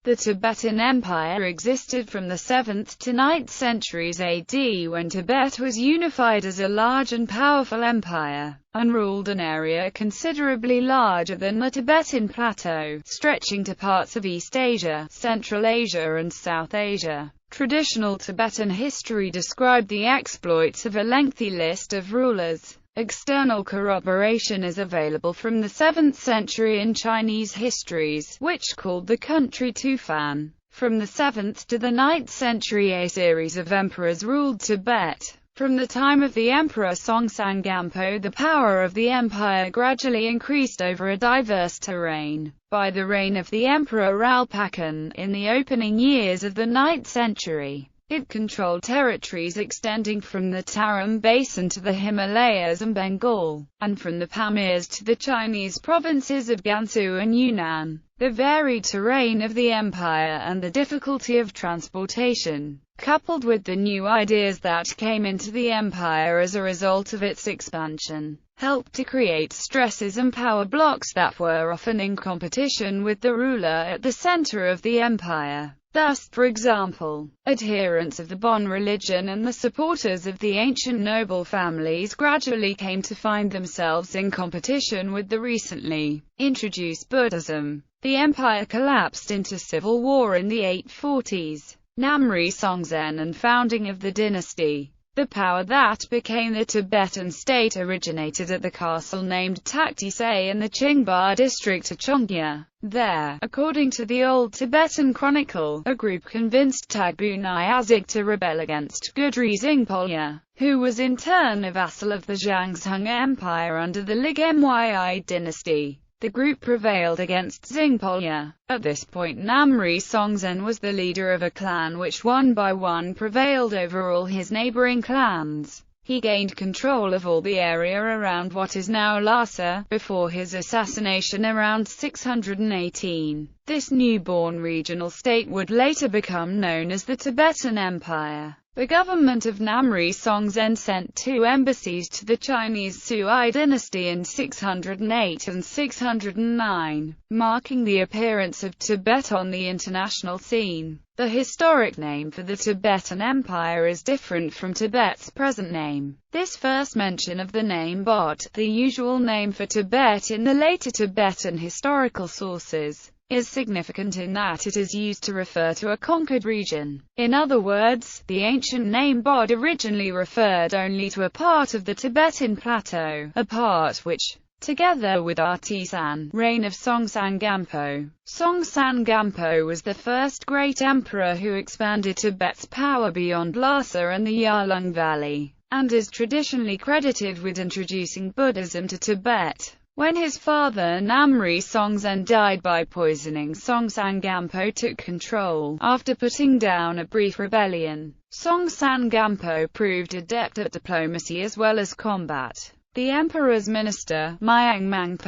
The Tibetan Empire existed from the 7th to 9th centuries AD, when Tibet was unified as a large and powerful empire, and ruled an area considerably larger than the Tibetan Plateau, stretching to parts of East Asia, Central Asia and South Asia. Traditional Tibetan history described the exploits of a lengthy list of rulers. External corroboration is available from the 7th century in Chinese histories, which called the country Tufan. From the 7th to the 9th century, a series of emperors ruled Tibet. From the time of the Emperor Songtsen Gampo, the power of the empire gradually increased over a diverse terrain. By the reign of the Emperor Alpacan, in the opening years of the 9th century, it controlled territories extending from the Tarim Basin to the Himalayas and Bengal, and from the Pamirs to the Chinese provinces of Gansu and Yunnan. The varied terrain of the empire and the difficulty of transportation, coupled with the new ideas that came into the empire as a result of its expansion, helped to create stresses and power blocks that were often in competition with the ruler at the center of the empire. Thus, for example, adherents of the Bon religion and the supporters of the ancient noble families gradually came to find themselves in competition with the recently introduced Buddhism. The empire collapsed into civil war in the 840s. Namri Songtsen and founding of the dynasty. The power that became the Tibetan state originated at the castle named Taktisay in the Qingba district of Chongya. There, according to the Old Tibetan Chronicle, a group convinced Tagbu Nyazig to rebel against Gudri Xingpolya, who was in turn a vassal of the Zhangzhung Empire under the Ligmyi dynasty. The group prevailed against Xingpolya. At this point Namri Songtsen was the leader of a clan which one by one prevailed over all his neighboring clans. He gained control of all the area around what is now Lhasa, before his assassination around 618. This newborn regional state would later become known as the Tibetan Empire. The government of Namri Songtsen sent 2 embassies to the Chinese Sui dynasty in 608 and 609, marking the appearance of Tibet on the international scene. The historic name for the Tibetan Empire is different from Tibet's present name. This first mention of the name Bot, the usual name for Tibet in the later Tibetan historical sources, is significant in that it is used to refer to a conquered region. In other words, the ancient name Bod originally referred only to a part of the Tibetan plateau, a part which, together with Artisan, reign of Songtsen Gampo. Songtsen Gampo was the first great emperor who expanded Tibet's power beyond Lhasa and the Yarlung Valley, and is traditionally credited with introducing Buddhism to Tibet. When his father Namri Songtsen died by poisoning, Songtsen Gampo took control. After putting down a brief rebellion, Songtsen Gampo proved adept at diplomacy as well as combat. The emperor's minister, mang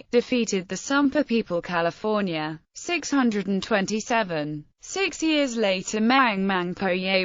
defeated the Sumpa people California, 627. 6 years later mang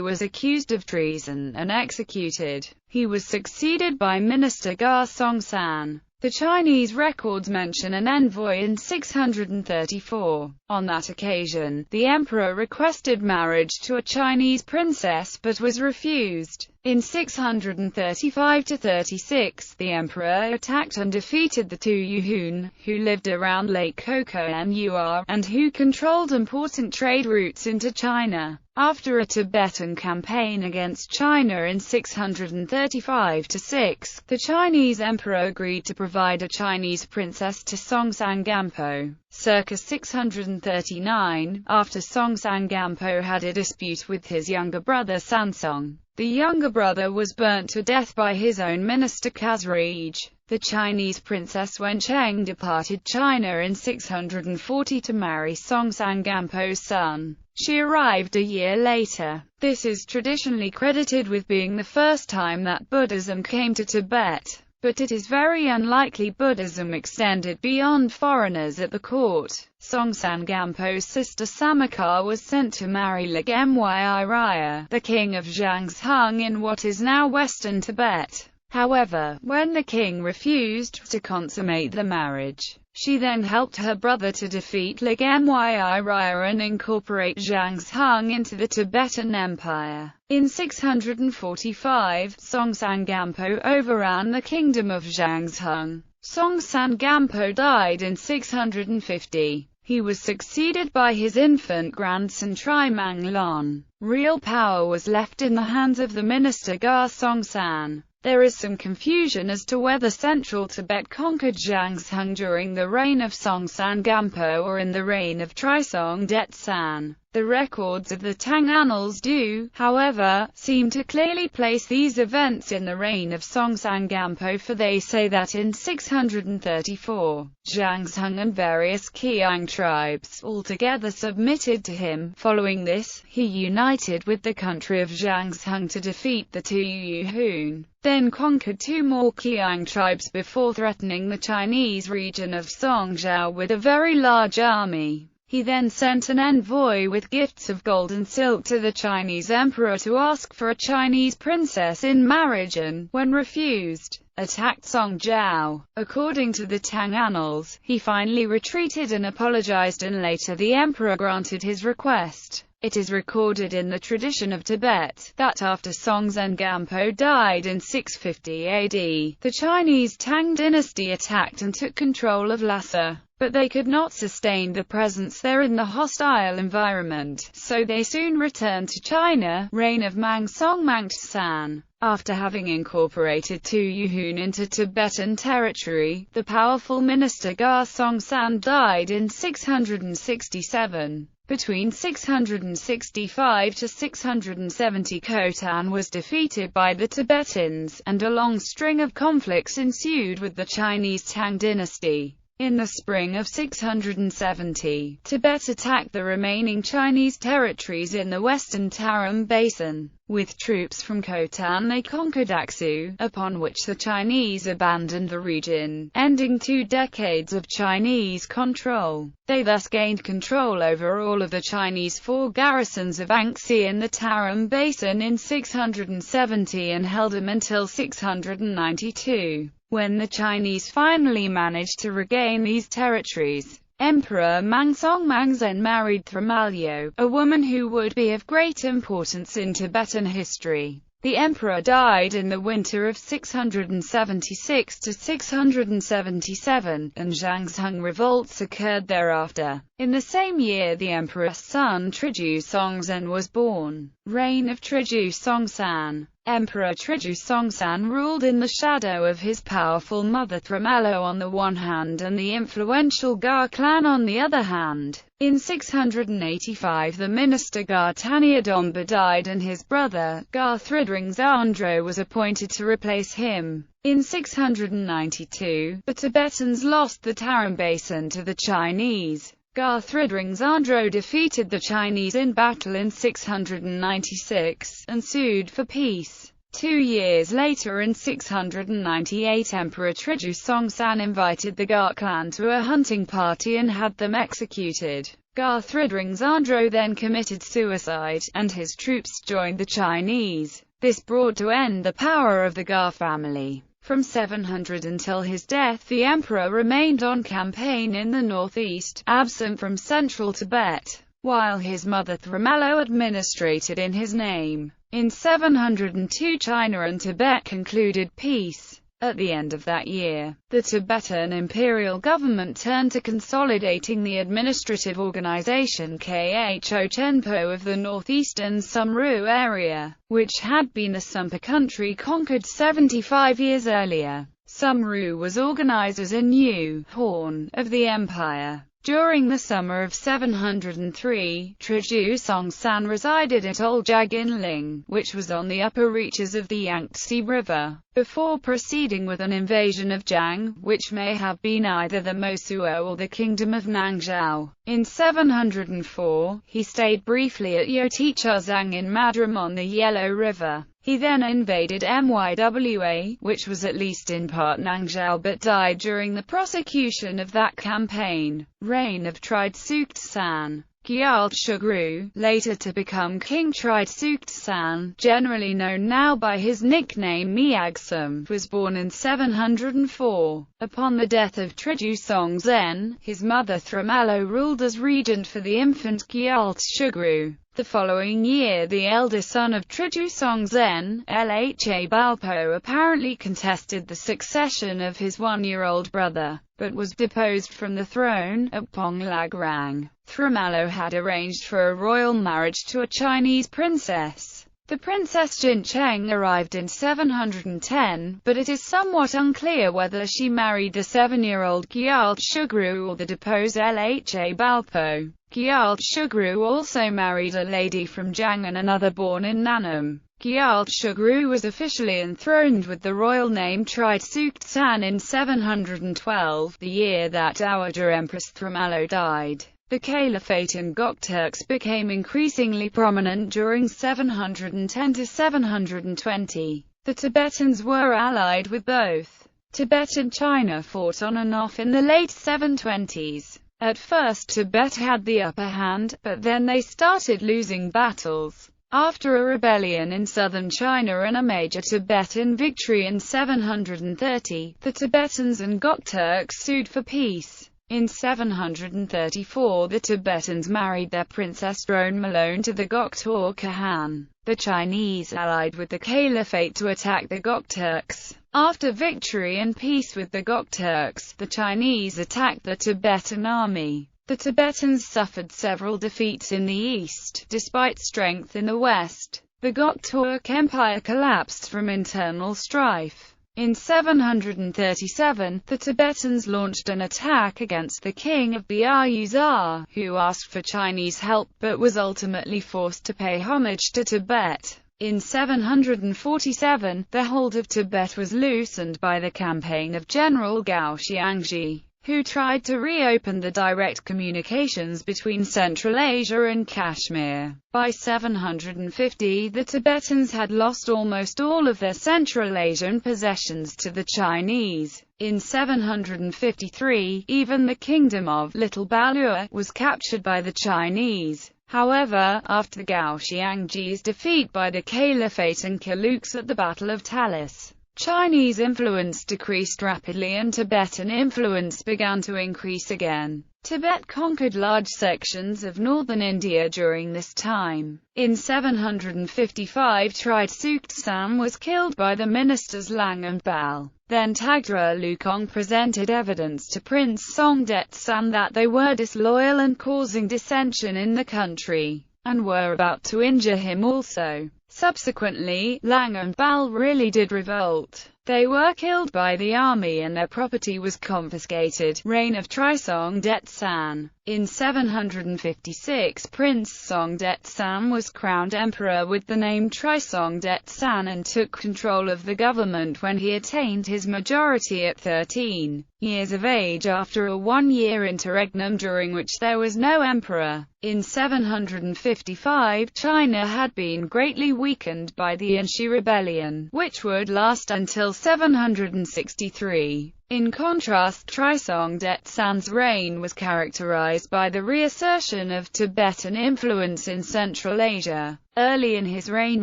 was accused of treason and executed. He was succeeded by minister Ga Songtsan. The Chinese records mention an envoy in 634. On that occasion, the emperor requested marriage to a Chinese princess but was refused. In 635–36, the emperor attacked and defeated the Tu Yuhun, who lived around Lake Koko and who controlled important trade routes into China. After a Tibetan campaign against China in 635–6, the Chinese emperor agreed to provide a Chinese princess to Songtsen Gampo. Circa 639, after Songtsen Gampo had a dispute with his younger brother Sansong, the younger brother was burnt to death by his own minister Khazraj. The Chinese princess Wencheng departed China in 640 to marry Songtsen Gampo's son. She arrived a year later. This is traditionally credited with being the first time that Buddhism came to Tibet, but it is very unlikely Buddhism extended beyond foreigners at the court. Songtsen Gampo's sister Samakar was sent to marry Ligmyi Raya, the king of Zhangzhung in what is now western Tibet. However, when the king refused to consummate the marriage, She then helped her brother to defeat Myi Raya and incorporate Zhangzhung into the Tibetan Empire. In 645, Songsan Gampo overran the kingdom of Zhangzhung. Songsan Gampo died in 650. He was succeeded by his infant grandson Mang Lon. Real power was left in the hands of the minister Ga Songsan. There is some confusion as to whether central Tibet conquered Zhangzhung during the reign of Songsan Gampo or in the reign of Trisong Detsan. The records of the Tang annals do, however, seem to clearly place these events in the reign of Songsan Gampo, for they say that in 634, Zhangzhung and various Qiang tribes altogether submitted to him. Following this, he united with the country of Zhangzhung to defeat the Tuyuhun, then conquered two more Qiang tribes before threatening the Chinese region of Songzhou with a very large army. He then sent an envoy with gifts of gold and silk to the Chinese emperor to ask for a Chinese princess in marriage and, when refused, attacked Songzhou. According to the Tang annals, he finally retreated and apologized, and later the emperor granted his request. It is recorded in the tradition of Tibet that after Songsan Gampo died in 650 AD, the Chinese Tang dynasty attacked and took control of Lhasa. But they could not sustain the presence there in the hostile environment, so they soon returned to China. Reign of Mang Song Mangtsan. After having incorporated Tuyuhun into Tibetan territory, the powerful minister Ga Songsan died in 667. Between 665 to 670, Khotan was defeated by the Tibetans, and a long string of conflicts ensued with the Chinese Tang dynasty. In the spring of 670, Tibet attacked the remaining Chinese territories in the western Tarim Basin. With troops from Khotan they conquered Aksu, upon which the Chinese abandoned the region, ending 2 decades of Chinese control. They thus gained control over all of the Chinese 4 garrisons of Anxi in the Tarim Basin in 670 and held them until 692. When the Chinese finally managed to regain these territories, Emperor Mang Song Mangzen married Thramalyo, a woman who would be of great importance in Tibetan history. The emperor died in the winter of 676 to 677, and Zhangzhung revolts occurred thereafter. In the same year the emperor's son Triju Songzhen was born. Reign of Triju Songsan. Emperor Triju Songsan ruled in the shadow of his powerful mother Thramalo on the one hand and the influential Ga clan on the other hand. In 685 the minister Ga Tanyadamba died and his brother, Ga Thridring Zandro, was appointed to replace him. In 692, the Tibetans lost the Tarim Basin to the Chinese. Ga Thridring Zandro defeated the Chinese in battle in 696, and sued for peace. 2 years later in 698 Emperor Triju Songsan invited the Ga clan to a hunting party and had them executed. Ga Thridring Zandro then committed suicide, and his troops joined the Chinese. This brought to end the power of the Ga family. From 700 until his death the emperor remained on campaign in the northeast, absent from central Tibet, while his mother Thramalo administrated in his name. In 702 China and Tibet concluded peace. At the end of that year, the Tibetan imperial government turned to consolidating the administrative organization Kho of the northeastern Sumru area, which had been the Sumpa country conquered 75 years earlier. Sumru was organized as a new horn of the empire. During the summer of 703, Triju Songsan resided at Old Jaginling, which was on the upper reaches of the Yangtze River, before proceeding with an invasion of Jiang, which may have been either the Mosuo or the Kingdom of Nangzhou. In 704, he stayed briefly at Yotichuzang in Madram on the Yellow River. He then invaded Myiwa, which was at least in part Nangzhou, but died during the prosecution of that campaign. Reign of Tridsuktsan. Jkwchui, later to become King Tridsuktsan, generally known now by his nickname Miagsum, was born in 704. Upon the death of Tridusongtsen, his mother Thramalo ruled as regent for the infant Jkwchui. The following year the elder son of Tridusongtsen, Lha Balpo, apparently contested the succession of his one-year-old brother, but was deposed from the throne. At Ponglagrang, Thramalo had arranged for a royal marriage to a Chinese princess. The Princess Jincheng arrived in 710, but it is somewhat unclear whether she married the 7-year-old Jkwchui or the deposed Lha Balpo. Jkwchui also married a lady from Jiang and another born in Nanam. Jkwchui was officially enthroned with the royal name Tridsuktsan in 712, the year that Dowager Empress Thramalo died. The Caliphate in Gok Turks became increasingly prominent during 710 to 720. The Tibetans were allied with both Tibet and China, fought on and off in the late 720s. At first Tibet had the upper hand, but then they started losing battles. After a rebellion in southern China and a major Tibetan victory in 730, the Tibetans and Gok Turks sued for peace. In 734 the Tibetans married their princess Drone Malone to the Gok Turk Khan. The Chinese allied with the Caliphate to attack the Gok Turks. After victory and peace with the Gok Turks, the Chinese attacked the Tibetan army. The Tibetans suffered several defeats in the east, despite strength in the west. The Gok Turk Empire collapsed from internal strife. In 737, the Tibetans launched an attack against the king of Biayuzar, who asked for Chinese help but was ultimately forced to pay homage to Tibet. In 747, the hold of Tibet was loosened by the campaign of General Gao Xiangji, who tried to reopen the direct communications between Central Asia and Kashmir. By 750, the Tibetans had lost almost all of their Central Asian possessions to the Chinese. In 753, even the kingdom of Little Balua was captured by the Chinese. However, after Gao Xiangji's defeat by the Caliphate and Khluks at the Battle of Talis, Chinese influence decreased rapidly and Tibetan influence began to increase again. Tibet conquered large sections of northern India during this time. In 755 Tridsuktsan was killed by the ministers Lang and Bal. Then Tagdra Lukong presented evidence to Prince Songdetsan that they were disloyal and causing dissension in the country, and were about to injure him also. Subsequently, Lang and Bal really did revolt. They were killed by the army and their property was confiscated. Reign of Trisongdetsan. In 756 Prince Songdetsan was crowned emperor with the name Trisongdetsan and took control of the government when he attained his majority at 13 years of age after a one-year interregnum during which there was no emperor. In 755 China had been greatly weakened by the Anshi rebellion, which would last until 763. In contrast, Trisongdetsan's reign was characterized by the reassertion of Tibetan influence in Central Asia. Early in his reign,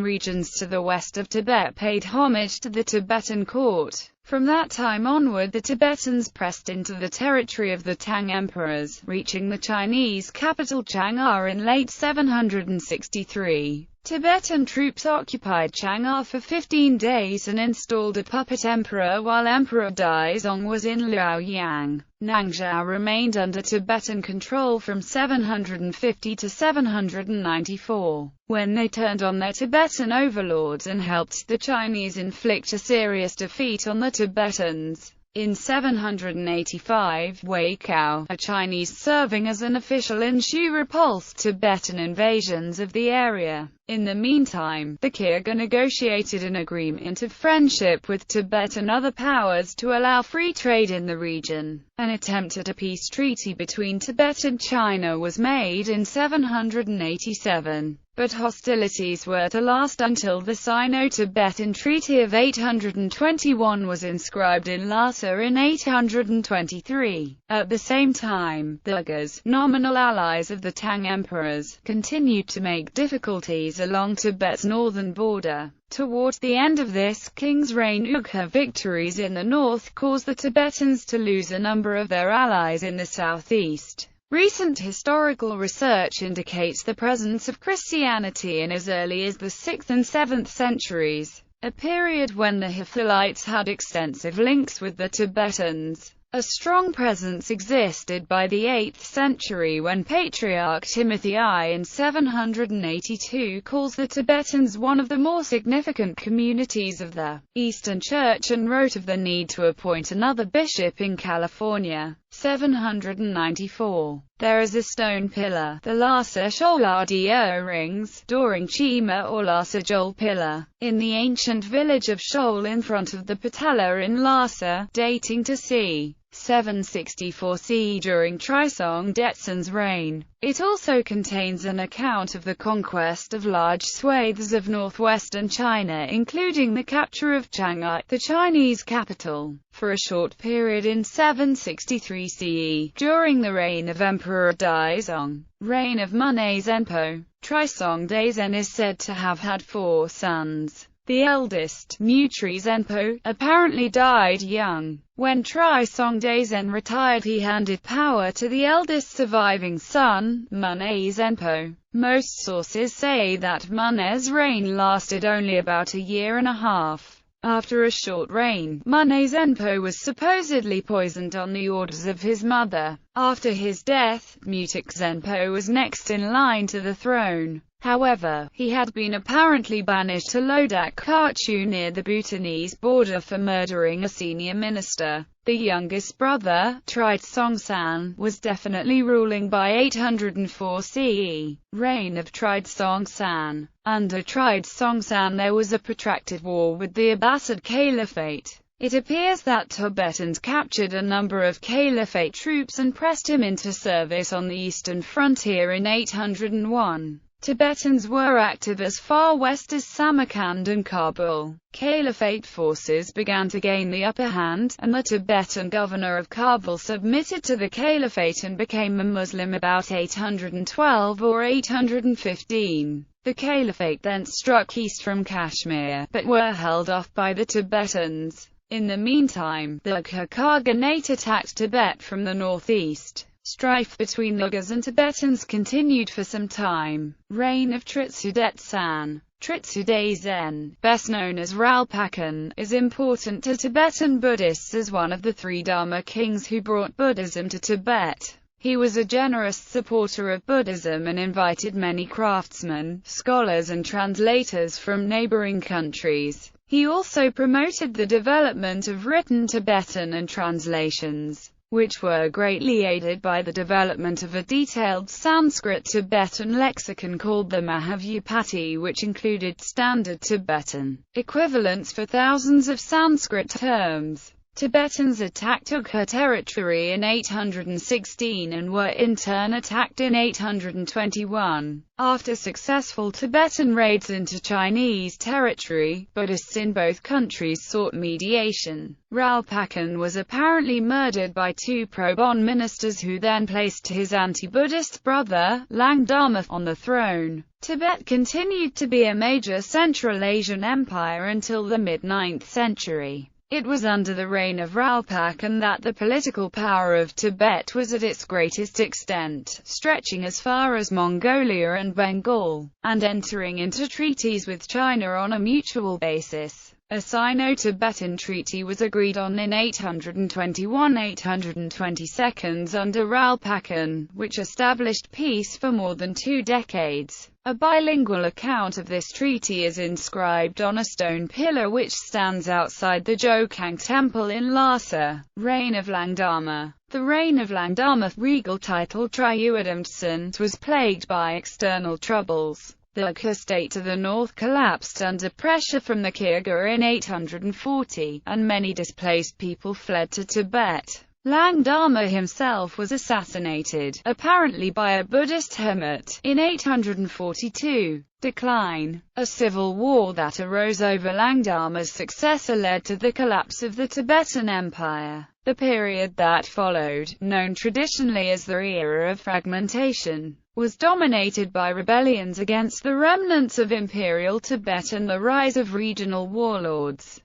regions to the west of Tibet paid homage to the Tibetan court. From that time onward, the Tibetans pressed into the territory of the Tang emperors, reaching the Chinese capital Chang'an in late 763. Tibetan troops occupied Chang'an for 15 days and installed a puppet emperor while Emperor Daizong was in Liaoyang. Nangzhou remained under Tibetan control from 750 to 794, when they turned on their Tibetan overlords and helped the Chinese inflict a serious defeat on the Tibetans. In 785, Wei Cao, a Chinese serving as an official in Shu, repulsed Tibetan invasions of the area. In the meantime, the Kyrgyz negotiated an agreement of friendship with Tibet and other powers to allow free trade in the region. An attempt at a peace treaty between Tibet and China was made in 787, but hostilities were to last until the Sino-Tibetan Treaty of 821 was inscribed in Lhasa in 823. At the same time, the Uyghurs, nominal allies of the Tang emperors, continued to make difficulties along Tibet's northern border. Towards the end of this king's reign, Uyghur victories in the north caused the Tibetans to lose a number of their allies in the southeast. Recent historical research indicates the presence of Christianity in as early as the 6th and 7th centuries, a period when the Hippolytes had extensive links with the Tibetans. A strong presence existed by the 8th century when Patriarch Timothy I in 782 calls the Tibetans one of the more significant communities of the Eastern Church and wrote of the need to appoint another bishop in California. 794. There is a stone pillar, the Lhasa Sholardio rings, during Chima or Lhasa Jol pillar, in the ancient village of Shol in front of the Patala in Lhasa, dating to c. 764 CE during Trisong Detsen's reign. It also contains an account of the conquest of large swathes of northwestern China, including the capture of Shanghai, the Chinese capital, for a short period in 763 CE, during the reign of Emperor Daizong. Reign of Munay Zenpo. Trisong Daisen is said to have had 4 sons. The eldest, Mutri Zenpo, apparently died young. When Trisong Daisen retired, he handed power to the eldest surviving son, Munay Zenpo. Most sources say that Munay's reign lasted only about a year and a half. After a short reign, Munay Zenpo was supposedly poisoned on the orders of his mother. After his death, Mutik Zenpo was next in line to the throne. However, he had been apparently banished to Lodak Kharchu near the Bhutanese border for murdering a senior minister. The youngest brother, Tride Songsan, was definitely ruling by 804 CE. Reign of Tride Songsan. Under Tride Songsan there was a protracted war with the Abbasid Caliphate. It appears that Tibetans captured a number of Caliphate troops and pressed him into service on the eastern frontier in 801. Tibetans were active as far west as Samarkand and Kabul. Caliphate forces began to gain the upper hand, and the Tibetan governor of Kabul submitted to the Caliphate and became a Muslim about 812 or 815. The Caliphate then struck east from Kashmir, but were held off by the Tibetans. In the meantime, the Uyghur Khaganate attacked Tibet from the northeast. Strife between Uyghurs and Tibetans continued for some time. Reign of Tritsu-Detsen. Tritsu-Daisen, best known as Ralpakan, is important to Tibetan Buddhists as one of the 3 Dharma kings who brought Buddhism to Tibet. He was a generous supporter of Buddhism and invited many craftsmen, scholars and translators from neighboring countries. He also promoted the development of written Tibetan and translations, which were greatly aided by the development of a detailed Sanskrit-Tibetan lexicon called the Mahavyupati, which included standard Tibetan equivalents for thousands of Sanskrit terms. Tibetans attacked Uyghur territory in 816 and were in turn attacked in 821. After successful Tibetan raids into Chinese territory, Buddhists in both countries sought mediation. Ralpakan was apparently murdered by 2 pro-Bon ministers who then placed his anti-Buddhist brother, Langdama, on the throne. Tibet continued to be a major Central Asian empire until the mid-9th century. It was under the reign of Ralpakan that the political power of Tibet was at its greatest extent, stretching as far as Mongolia and Bengal, and entering into treaties with China on a mutual basis. A Sino-Tibetan Treaty was agreed on in 821–822 under Ralpakan, which established peace for more than 2 decades. A bilingual account of this treaty is inscribed on a stone pillar which stands outside the Jkwchui temple in Lhasa. Reign of Langdama. The reign of Langdama, regal title Triuadamtsan, was plagued by external troubles. The Gok state to the north collapsed under pressure from the Kyrgyz in 840, and many displaced people fled to Tibet. Langdama himself was assassinated, apparently by a Buddhist hermit, in 842. Decline. A civil war that arose over Langdama's successor led to the collapse of the Tibetan Empire. The period that followed, known traditionally as the era of fragmentation, was dominated by rebellions against the remnants of imperial Tibet and the rise of regional warlords.